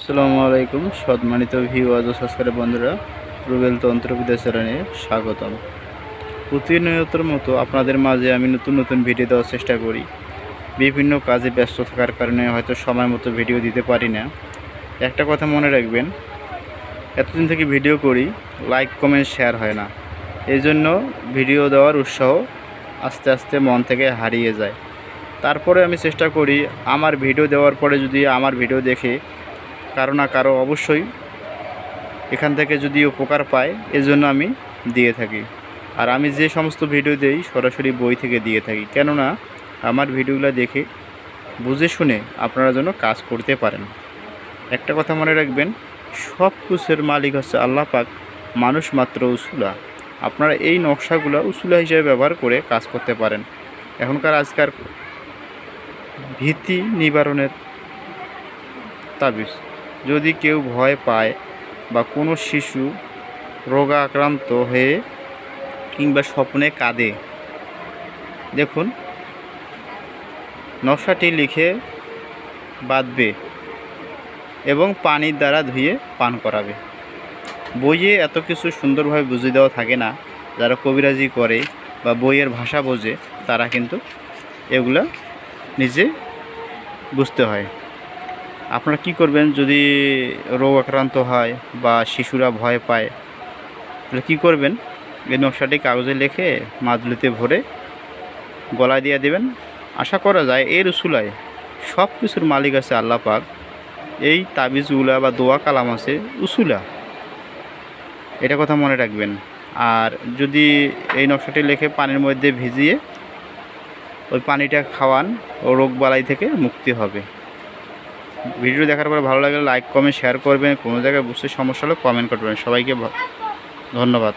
আসসালামু আলাইকুম সম্মানিত ভিউয়ার্স ও সাবস্ক্রাইবার বন্ধুরা, রুবেল তন্ত্রবিদ্যা চ্যানেলে স্বাগতম। প্রতিনিয়তর মতো আপনাদের মাঝে আমি নতুন নতুন ভিডিও দেওয়ার চেষ্টা করি। বিভিন্ন কাজে ব্যস্ত থাকার কারণে হয়তো সময় মতো ভিডিও দিতে পারি না। একটা কথা মনে রাখবেন, এতদিন থেকে ভিডিও করি, লাইক কমেন্ট শেয়ার হয় না। এই জন্য ভিডিও দেওয়ার উৎসাহ আস্তে আস্তে মন থেকে হারিয়ে যায়। তারপরে আমি চেষ্টা করি আমার ভিডিও দেওয়ার পরে যদি আমার ভিডিও দেখে কারো না কারো অবশ্যই এখান থেকে যদি উপকার পায়, এজন্য আমি দিয়ে থাকি। আর আমি যে সমস্ত ভিডিও দেই সরাসরি বই থেকে দিয়ে থাকি, কেননা আমার ভিডিওগুলো দেখে বুঝে শুনে আপনারা যেন কাজ করতে পারেন। একটা কথা মনে রাখবেন, সব কিছুর মালিক হচ্ছে আল্লাহ পাক, মানুষ মাত্র উসুলা। আপনারা এই নকশাগুলো উসুলা হিসেবে ব্যবহার করে কাজ করতে পারেন। আজকাল ভীতি নিবারণের তাবিজ, যদি কেউ ভয় পায় বা কোনো শিশু রোগাক্রান্ত হয়ে কিংবা স্বপ্নে কাঁদে, দেখুন নকশাটি লিখে বাঁধবে এবং পানির দ্বারা ধুয়ে পান করাবে। বইয়ে এত কিছু সুন্দরভাবে বুঝিয়ে দেওয়া থাকে না। যারা কবিরাজি করে বা বইয়ের ভাষা বোঝে তারা কিন্তু এগুলা নিজে বুঝতে হয়। আপনারা কি করবেন, যদি রোগ আক্রান্ত হয় বা শিশুরা ভয় পায়, তাহলে কী করবেন, এই নকশাটি কাগজে লিখে মাদুলিতে ভরে গলায় দিয়ে দেবেন। আশা করা যায় এর উসুলায় সব কিছুর মালিক আছে আল্লাহ পাক। এই তাবিজগুলা বা দোয়া কালাম আছে উসুলা, এটা কথা মনে রাখবেন। আর যদি এই নকশাটি লিখে পানির মধ্যে ভিজিয়ে ওই পানিটা খাওয়ান, ও রোগ বালাই থেকে মুক্তি হবে। ভিডিও দেখার পরে ভালো লাগলে লাইক কমেন্ট শেয়ার করবেন। কোনো জায়গায় বুঝতে সমস্যা হলে কমেন্ট করবেন। সবাইকে ধন্যবাদ।